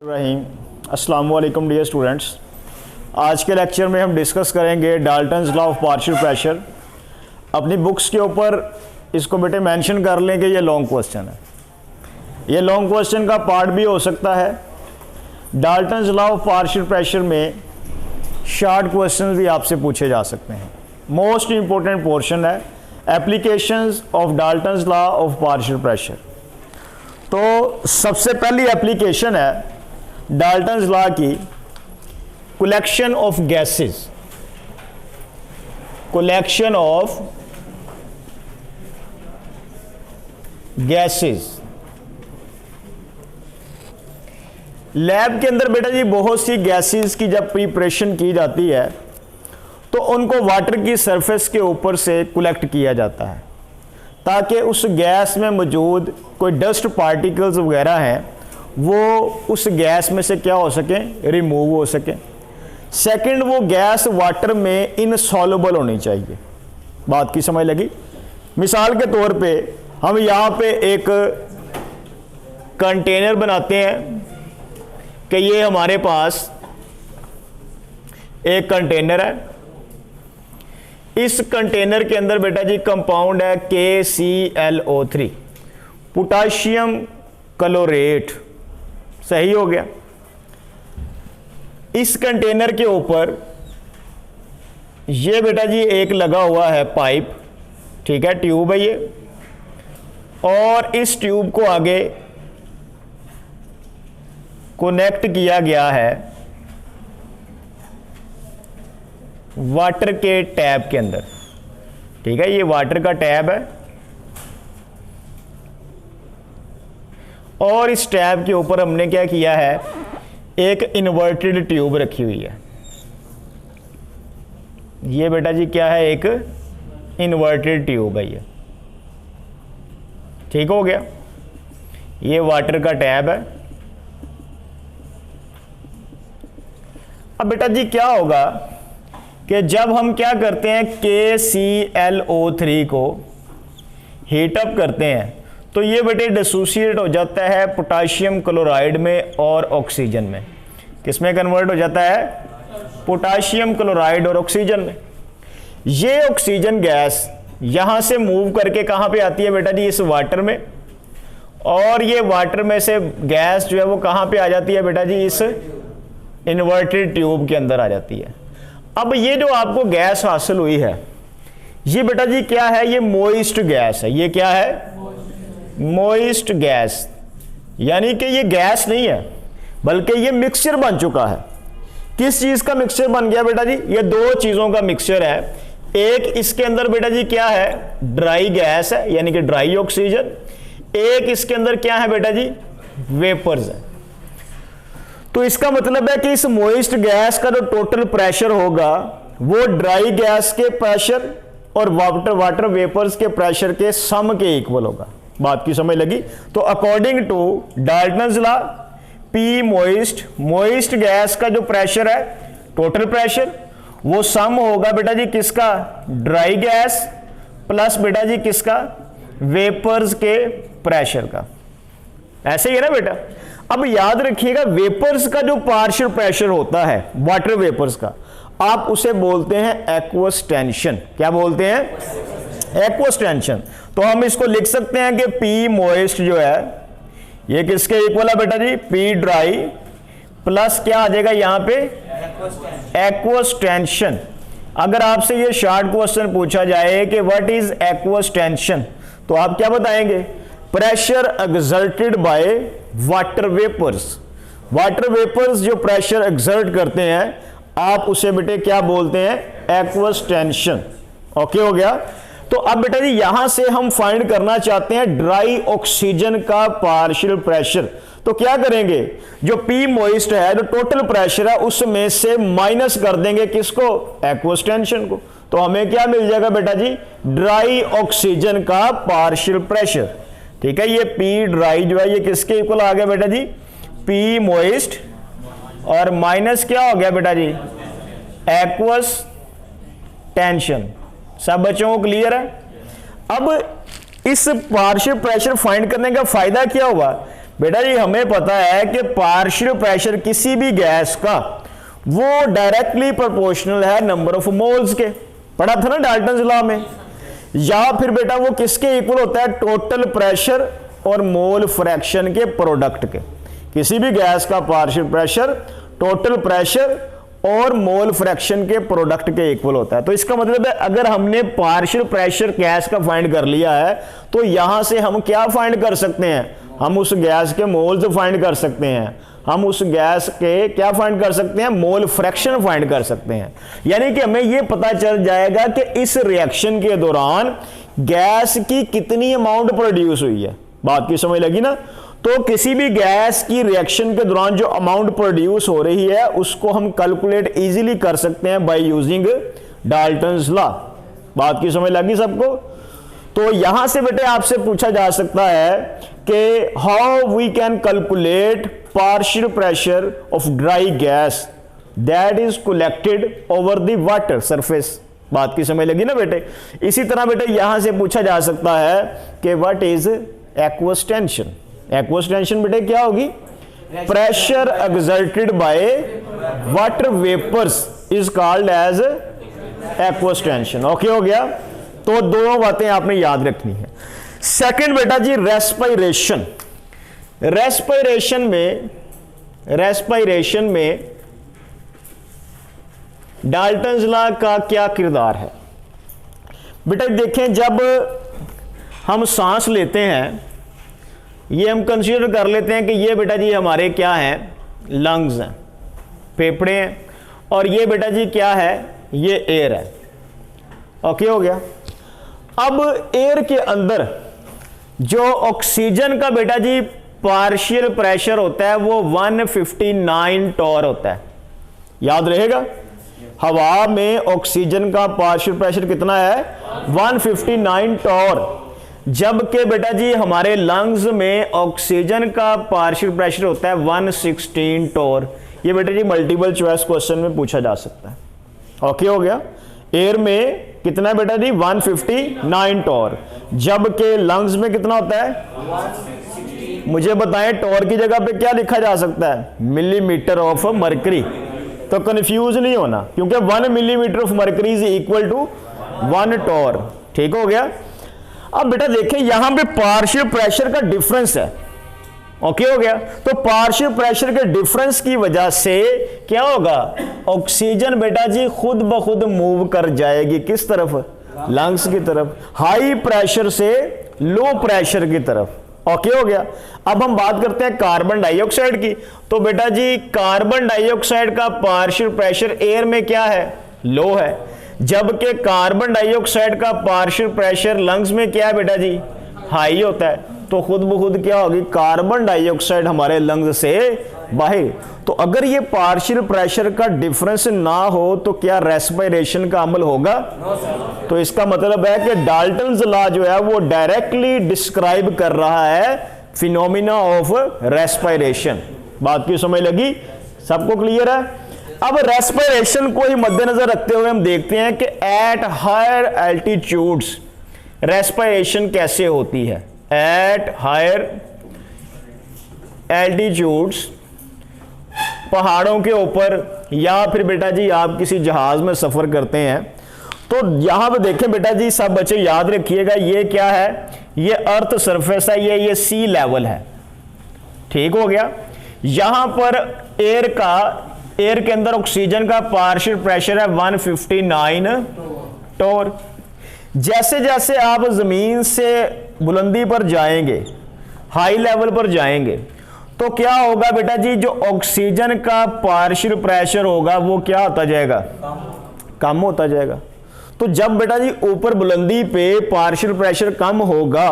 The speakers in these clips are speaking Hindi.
रहीम अस्सलाम वालेकुम डियर स्टूडेंट्स। आज के लेक्चर में हम डिस्कस करेंगे Dalton's law of partial pressure. अपनी बुक्स के ऊपर इसको बेटे मेंशन कर लें कि ये लॉन्ग क्वेश्चन है। ये लॉन्ग क्वेश्चन का पार्ट भी हो सकता है। Dalton's law of partial pressure में शॉर्ट क्वेश्चन भी आपसे पूछे जा सकते हैं। मोस्ट इंपॉर्टेंट पोर्शन है applications of Dalton's law of partial pressure. तो सबसे पहली एप्लीकेशन है डाल्टन्स लॉ की collection of gases. Collection of gases. Lab के अंदर बेटा जी बहुत सी गैसेस की जब प्रिपरेशन की जाती है तो उनको वाटर की सरफेस के ऊपर से कलेक्ट किया जाता है ताकि उस गैस में मौजूद कोई डस्ट पार्टिकल्स वगैरह हैं वो उस गैस में से क्या हो सके, रिमूव हो सके। सेकंड, वो गैस वाटर में इनसॉल्युबल होनी चाहिए। बात की समझ लगी? मिसाल के तौर पे हम यहाँ पे एक कंटेनर बनाते हैं कि ये हमारे पास एक कंटेनर है। इस कंटेनर के अंदर बेटा जी कंपाउंड है KClO3, पोटाशियम क्लोरेट। सही हो गया। इस कंटेनर के ऊपर ये बेटा जी एक लगा हुआ है पाइप, ठीक है, ट्यूब है ये, और इस ट्यूब को आगे कनेक्ट किया गया है वाटर के टैप के अंदर। ठीक है, ये वाटर का टैप है और इस टैप के ऊपर हमने क्या किया है, एक इन्वर्टेड ट्यूब रखी हुई है। ये बेटा जी क्या है, एक इन्वर्टेड ट्यूब है ये। ठीक हो गया। ये वाटर का टैप है। अब बेटा जी क्या होगा कि जब हम क्या करते हैं KClO3 को हीट अप करते हैं तो ये बेटे डिसोसिएट हो जाता है पोटाशियम क्लोराइड में और ऑक्सीजन में। किस में कन्वर्ट हो जाता है? पोटाशियम क्लोराइड और ऑक्सीजन में। ये ऑक्सीजन गैस यहां से मूव करके कहां पे आती है बेटा जी? इस वाटर में। और ये वाटर में से गैस जो है वो कहां पे आ जाती है बेटा जी? इस इन्वर्टेड ट्यूब के अंदर आ जाती है। अब ये जो आपको गैस हासिल हुई है ये बेटा जी क्या है? ये मॉइस्ट गैस है। ये क्या है? Moist gas. यानी कि ये गैस नहीं है बल्कि ये मिक्सचर बन चुका है। किस चीज का मिक्सचर बन गया बेटा जी? ये दो चीजों का मिक्सचर है। एक इसके अंदर बेटा जी क्या है? ड्राई गैस है यानी कि ड्राई ऑक्सीजन। एक इसके अंदर क्या है बेटा जी? वेपर्स है। तो इसका मतलब है कि इस मॉइस्ट गैस का जो टोटल प्रेशर होगा वो ड्राई गैस के प्रेशर और वाटर वेपर्स के प्रेशर के सम के इक्वल होगा। बात की समझ लगी? तो according to Dalton's law P moist gas का जो प्रेशर है, टोटल प्रेशर, वो सम होगा बेटा जी किसका? ड्राई गैस प्लस बेटा जी किसका? वेपर्स के प्रेशर का। ऐसे ही है ना बेटा? अब याद रखिएगा वेपर्स का जो पार्शियल प्रेशर होता है वाटर वेपर्स का, आप उसे बोलते हैं एक्वस टेंशन। क्या बोलते हैं? Aqueous tension. तो हम इसको लिख सकते हैं कि P मॉइस्ट जो है ये किसके इक्वल है बेटा जी? P ड्राई प्लस क्या आ जाएगा यहां पे? Aqueous tension. अगर आपसे ये शॉर्ट क्वेश्चन पूछा जाए कि व्हाट इज एक्वस टेंशन तो आप क्या बताएंगे? Pressure exerted by water vapours. Water vapours जो प्रेशर एक्सर्ट करते हैं आप उसे बेटे क्या बोलते हैं? Aqueous tension. ओके हो गया। तो अब बेटा जी यहां से हम फाइंड करना चाहते हैं ड्राई ऑक्सीजन का पार्शियल प्रेशर। तो क्या करेंगे? जो P मॉइस्ट है, जो टोटल प्रेशर है, उसमें से माइनस कर देंगे किसको? एक्वस टेंशन को। तो हमें क्या मिल जाएगा बेटा जी? ड्राई ऑक्सीजन का पार्शियल प्रेशर। ठीक है, ये P ड्राई जो है ये किसके इक्वल आ गया बेटा जी? P मॉइस्ट और माइनस क्या हो गया बेटा जी? Aqueous tension. सब बच्चों को क्लियर है? अब इस पार्शियल प्रेशर फाइंड करने का फायदा क्या हुआ बेटा जी हमें पता है कि पार्शियल प्रेशर किसी भी गैस का वो डायरेक्टली प्रोपोर्शनल है नंबर ऑफ मोल्स के, पढ़ा था ना डाल्टन्स लॉ में। या फिर बेटा वो किसके इक्वल होता है, टोटल प्रेशर और मोल फ्रैक्शन के प्रोडक्ट के। किसी भी गैस का पार्शियल प्रेशर टोटल प्रेशर और मोल फ्रैक्शन के प्रोडक्ट के इक्वल होता है। तो इसका मतलब है अगर हमने पार्शियल प्रेशर गैस का फाइंड कर लिया है तो यहां से हम क्या फाइंड कर सकते हैं, हम उस गैस के मोल्स फाइंड कर सकते हैं, हम उस गैस के क्या फाइंड कर सकते हैं, मोल फ्रैक्शन फाइंड कर सकते हैं। यानी कि हमें यह पता चल जाएगा कि इस रिएक्शन के दौरान गैस की कितनी अमाउंट प्रोड्यूस हुई है। बात की समझ लगी ना। तो किसी भी गैस की रिएक्शन के दौरान जो अमाउंट प्रोड्यूस हो रही है उसको हम कैलकुलेट इजीली कर सकते हैं बाय यूजिंग डाल्टन्स लॉ। बात की समझ लगी सबको। तो यहां से बेटे आपसे पूछा जा सकता है कि how we can calculate partial pressure of dry gas that is collected over the water surface. बात की समझ लगी ना बेटे। इसी तरह बेटे यहां से पूछा जा सकता है कि what is aqueous tension. Aqueous tension बेटे क्या होगी, pressure exerted by water vapours is called as aqueous tension. Okay हो गया। तो दोनों बातें आपने याद रखनी है। सेकंड बेटा जी रेस्पिरेशन। रेस्पिरेशन में डाल्टन्स लॉ का क्या किरदार है बेटा। देखें जब हम सांस लेते हैं, ये हम कंसीडर कर लेते हैं कि ये बेटा जी हमारे क्या हैं, लंग्स हैं, फेफड़े हैं, और ये बेटा जी क्या है, ये एयर है। ओके हो गया। अब एयर के अंदर जो ऑक्सीजन का बेटा जी पार्शियल प्रेशर होता है वो 159 टॉर होता है, याद रहेगा। हवा में ऑक्सीजन का पार्शियल प्रेशर कितना है, 159 टॉर, जबकि बेटा जी हमारे लंग्स में ऑक्सीजन का पार्शियल प्रेशर होता है 116 टॉर। ये बेटा जी मल्टीपल चॉइस क्वेश्चन में पूछा जा सकता है। ओके हो गया। एयर में कितना है बेटा जी, 159 टॉर, जबकि लंग्स में कितना होता है, मुझे बताएं टॉर की जगह पे क्या लिखा जा सकता है, मिलीमीटर ऑफ मरकरी। तो कंफ्यूज नहीं होना, क्योंकि 1 millimetre of mercury is equal to 1 torr. ठीक हो गया। अब बेटा देखें यहां पे पार्शियल प्रेशर का डिफरेंस है। ओके हो गया। तो पार्शियल प्रेशर के डिफरेंस की वजह से क्या होगा, ऑक्सीजन बेटा जी खुद ब खुद मूव कर जाएगी किस तरफ, लंग्स की तरफ, हाई प्रेशर से लो प्रेशर की तरफ। ओके हो गया। अब हम बात करते हैं कार्बन डाइऑक्साइड की। तो बेटा जी कार्बन डाइऑक्साइड का पार्शियल प्रेशर एयर में क्या है, लो है, जबकि कार्बन डाइऑक्साइड का पार्शियल प्रेशर लंग्स में क्या है बेटा जी, हाई होता है। तो खुद ब खुद क्या होगी, कार्बन डाइऑक्साइड हमारे लंग्स से बाहर। तो अगर ये पार्शियल प्रेशर का डिफरेंस ना हो तो क्या रेस्पिरेशन का अमल होगा? तो इसका मतलब है कि डाल्टन्स लॉ जो है वो डायरेक्टली डिस्क्राइब कर रहा है फिनोमिना ऑफ रेस्पिरेशन। बात की समझ लगी, सबको क्लियर है। अब रेस्पिरेशन को ही मद्देनजर रखते हुए हम देखते हैं कि एट हायर एल्टीट्यूड्स रेस्पिरेशन कैसे होती है। एट हायर एल्टीट्यूड्स, पहाड़ों के ऊपर, या फिर बेटा जी आप किसी जहाज में सफर करते हैं, तो यहां पे देखें बेटा जी सब बच्चे याद रखिएगा, ये क्या है, ये अर्थ सरफेस है, ये सी लेवल है। ठीक हो गया। यहां पर एयर के अंदर ऑक्सीजन का पार्शियल प्रेशर है 159 टॉर। जैसे जैसे आप जमीन से बुलंदी पर जाएंगे, हाई लेवल पर जाएंगे, तो क्या होगा बेटा जी, जो ऑक्सीजन का पार्शियल प्रेशर होगा वो क्या होता जाएगा, कम होता जाएगा। तो जब बेटा जी ऊपर बुलंदी पे पार्शियल प्रेशर कम होगा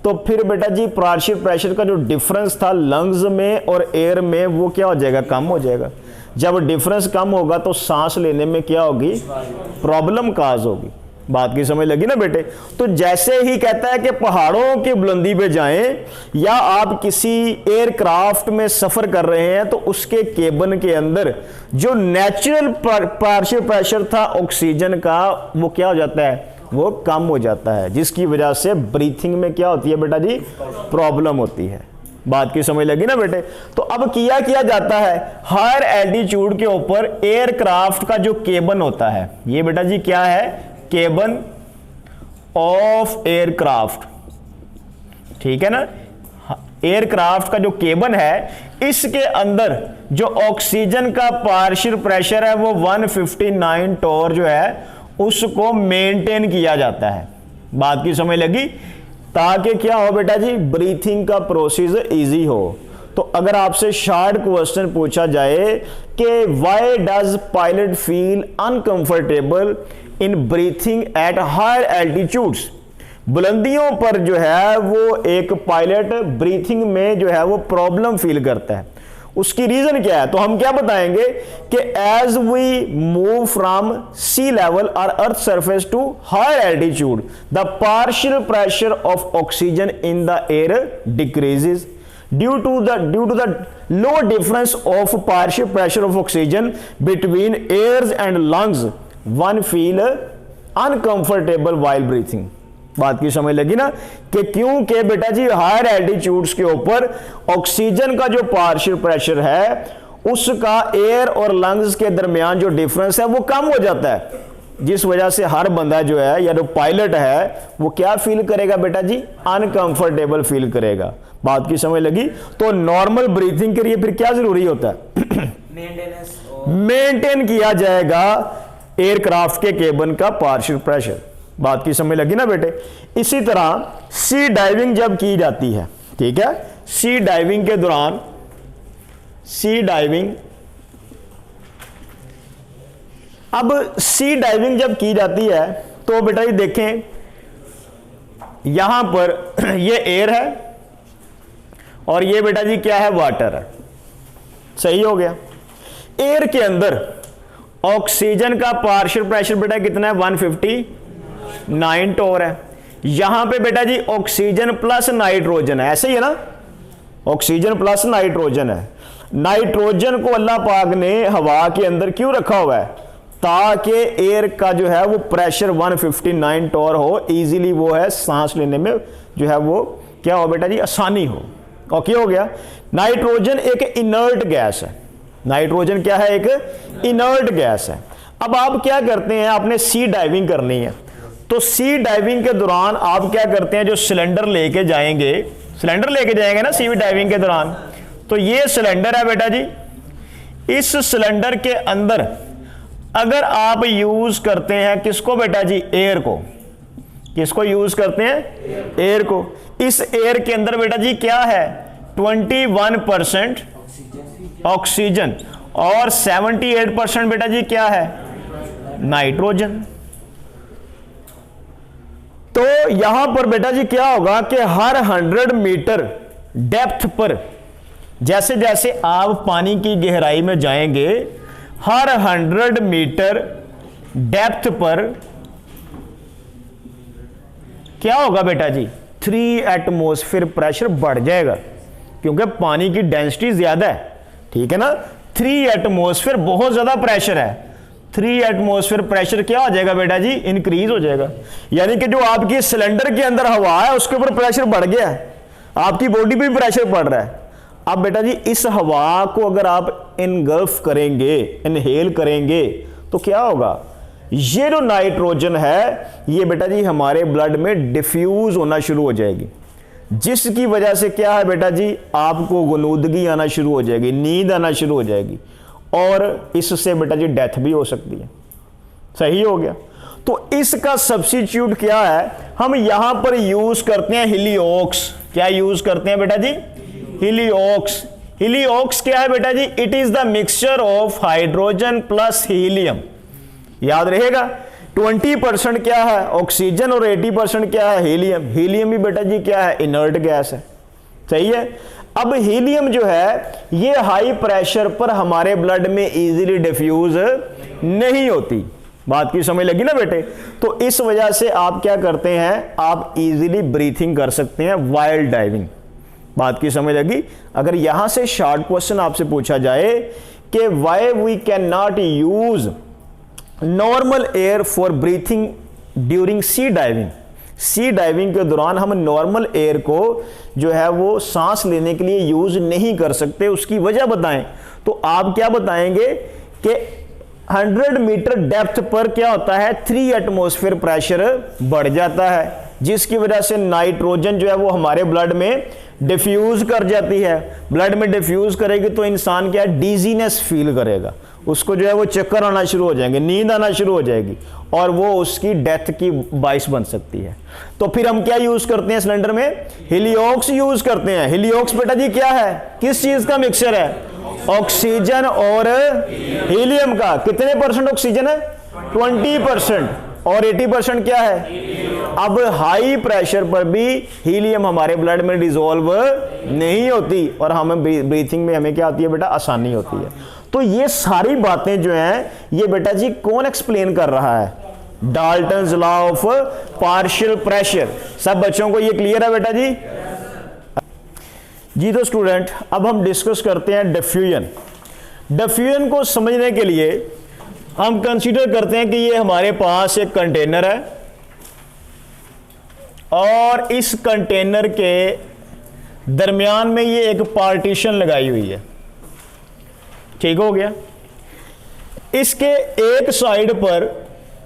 तो फिर बेटा जी पार्शियल प्रेशर का जो डिफरेंस था लंग्स में और एयर में वो क्या हो जाएगा, कम हो जाएगा। जब डिफरेंस कम होगा तो सांस लेने में क्या होगी, प्रॉब्लम काज होगी। बात की समझ लगी ना बेटे। तो जैसे ही कहता है कि पहाड़ों की बुलंदी पे जाएं, या आप किसी एयरक्राफ्ट में सफर कर रहे हैं तो उसके केबिन के अंदर जो नेचुरल पार्शियल प्रेशर था ऑक्सीजन का वो क्या हो जाता है, वो कम हो जाता है, जिसकी वजह से ब्रीथिंग में क्या होती है बेटा जी, प्रॉब्लम होती है। बात की समझ लगी ना बेटे। तो अब किया जाता है, हायर एल्टीट्यूड के ऊपर एयरक्राफ्ट का जो केबन होता है, ये बेटा जी क्या है, केबन ऑफ एयरक्राफ्ट, ठीक है ना। एयरक्राफ्ट का जो केबन है, इसके अंदर जो ऑक्सीजन का पार्शियल प्रेशर है वो 159 टोर जो है उसको मेंटेन किया जाता है। बात की समझ लगी, ताकि क्या हो बेटा जी, ब्रीथिंग का प्रोसीजर इजी हो। तो अगर आपसे शॉर्ट क्वेश्चन पूछा जाए कि why does pilot feel uncomfortable in breathing at higher altitudes, बुलंदियों पर जो है वो एक पायलट ब्रीथिंग में जो है वो प्रॉब्लम फील करता है, उसकी रीजन क्या है। तो हम क्या बताएंगे कि as we move from sea level और earth surface to higher altitude the partial pressure of oxygen in the air decreases due to the low difference of partial pressure of oxygen between ears and lungs one feel uncomfortable while breathing। बात की समझ लगी ना, कि क्योंकि बेटा जी हायर एल्टीट्यूड्स के ऊपर ऑक्सीजन का जो पार्शियल प्रेशर है उसका एयर और लंग्स के दरमियान जो डिफरेंस है वो कम हो जाता है, जिस वजह से हर बंदा जो है या जो पायलट है वो क्या फील करेगा बेटा जी, अनकंफर्टेबल फील करेगा। बात की समझ लगी। तो नॉर्मल ब्रीथिंग के लिए फिर क्या जरूरी होता है, मेंटेन किया जाएगा एयरक्राफ्ट के केबन का पार्शियल प्रेशर। बात की समझ लगी ना बेटे। इसी तरह सी डाइविंग जब की जाती है, ठीक है, सी डाइविंग के दौरान, सी डाइविंग, अब सी डाइविंग जब की जाती है तो बेटा ये देखें यहां पर ये एयर है और ये बेटा जी क्या है, वाटर है, सही हो गया। एयर के अंदर ऑक्सीजन का पार्शियल प्रेशर बेटा कितना है, 159 टोर है। यहां पे बेटा जी ऑक्सीजन प्लस नाइट्रोजन है, ऐसे ही है ना, ऑक्सीजन प्लस नाइट्रोजन है। नाइट्रोजन को अल्लाह पाक ने हवा के अंदर क्यों रखा हुआ है, ताकि एयर का जो है वो प्रेशर 159 टोर हो, इजीली वो है सांस लेने में जो है वो क्या हो बेटा जी, आसानी हो। ओके हो गया। नाइट्रोजन एक इनर्ट गैस है, नाइट्रोजन क्या है, एक इनर्ट गैस है। अब आप क्या करते हैं, आपने सी डाइविंग करनी है, तो सी डाइविंग के दौरान आप क्या करते हैं, जो सिलेंडर लेके जाएंगे, सिलेंडर लेके जाएंगे ना सी डाइविंग के दौरान, तो ये सिलेंडर है बेटा जी। इस सिलेंडर के अंदर अगर आप यूज करते हैं किसको बेटा जी, एयर को, किसको यूज करते हैं, एयर को। इस एयर के अंदर बेटा जी क्या है, 21% ऑक्सीजन और 78% बेटा जी क्या है, नाइट्रोजन। तो यहां पर बेटा जी क्या होगा कि हर 100 मीटर डेप्थ पर, जैसे जैसे आप पानी की गहराई में जाएंगे, हर 100 मीटर डेप्थ पर क्या होगा बेटा जी, 3 एटमॉस्फेयर प्रेशर बढ़ जाएगा, क्योंकि पानी की डेंसिटी ज्यादा है, ठीक है ना। 3 एटमॉस्फेयर बहुत ज्यादा प्रेशर है, 3 एटमॉस्फेयर प्रेशर क्या हो जाएगा बेटा जी, इंक्रीज हो जाएगा। यानी कि जो आपकी सिलेंडर के अंदर हवा है उसके ऊपर प्रेशर बढ़ गया है, आपकी बॉडी पे भी प्रेशर बढ़ रहा है। अब बेटा जी इस हवा को अगर आप इनगल्फ करेंगे, इनहेल करेंगे, तो क्या होगा, ये जो नाइट्रोजन है ये बेटा जी हमारे ब्लड में डिफ्यूज होना शुरू हो जाएगी, जिसकी वजह से क्या है बेटा जी, आपको गुनूदगी आना शुरू हो जाएगी, नींद आना शुरू हो जाएगी, और इससे बेटा जी डेथ भी हो सकती है। सही हो गया। तो इसका सब्स्टिट्यूट क्या है, हम यहां पर यूज करते हैं हीलियोक्स। क्या यूज करते हैं बेटा जी, हीलियोक्स। हीलियोक्स क्या है बेटा जी, it is the mixture of hydrogen plus helium. याद रहेगा, 20% क्या है ऑक्सीजन और 80% क्या है हीलियम। हीलियम भी बेटा जी क्या है, इनर्ट गैस है, सही है। अब हीलियम जो है ये हाई प्रेशर पर हमारे ब्लड में इजीली डिफ्यूज नहीं होती। बात की समझ लगी ना बेटे। तो इस वजह से आप क्या करते हैं, आप इजीली ब्रीथिंग कर सकते हैं वाइल डाइविंग। बात की समझ लगी। अगर यहां से शॉर्ट क्वेश्चन आपसे पूछा जाए कि why we can not use normal air for breathing during sea diving, sea diving के दौरान हम नॉर्मल एयर को जो है वो सांस लेने के लिए यूज नहीं कर सकते, उसकी वजह बताएं। तो आप क्या बताएंगे कि 100 मीटर डेप्थ पर क्या होता है, 3 एटमॉस्फेयर प्रेशर बढ़ जाता है, जिसकी वजह से नाइट्रोजन जो है वो हमारे ब्लड में डिफ्यूज कर जाती है। ब्लड में डिफ्यूज करेगी तो इंसान क्या है, डीजीनेस फील करेगा, उसको जो है वो चक्कर आना शुरू हो जाएंगे, नींद आना शुरू हो जाएगी और वो उसकी डेथ की बाइस बन सकती है। तो फिर हम क्या यूज करते हैं सिलेंडर में, हीलियोक्स यूज करते हैं। हीलियोक्स बेटा जी क्या है, किस चीज का मिक्सचर है, ऑक्सीजन और हीलियम का। कितने परसेंट ऑक्सीजन है, 20%, और 80% क्या है। अब हाई प्रेशर पर भी हीलियम हमारे ब्लड में डिसॉल्व नहीं होती और हमें ब्रीथिंग में हमें क्या होती है बेटा, आसानी होती है। तो ये सारी बातें जो हैं ये बेटा जी कौन एक्सप्लेन कर रहा है, Dalton's law of partial pressure. सब बच्चों को ये क्लियर है बेटा जी? जी तो स्टूडेंट अब हम डिस्कस करते हैं डिफ्यूजन। डिफ्यूजन को समझने के लिए हम कंसीडर करते हैं कि ये हमारे पास एक कंटेनर है और इस कंटेनर के दरमियान में ये एक पार्टीशन लगाई हुई है, ठीक हो गया। इसके एक साइड पर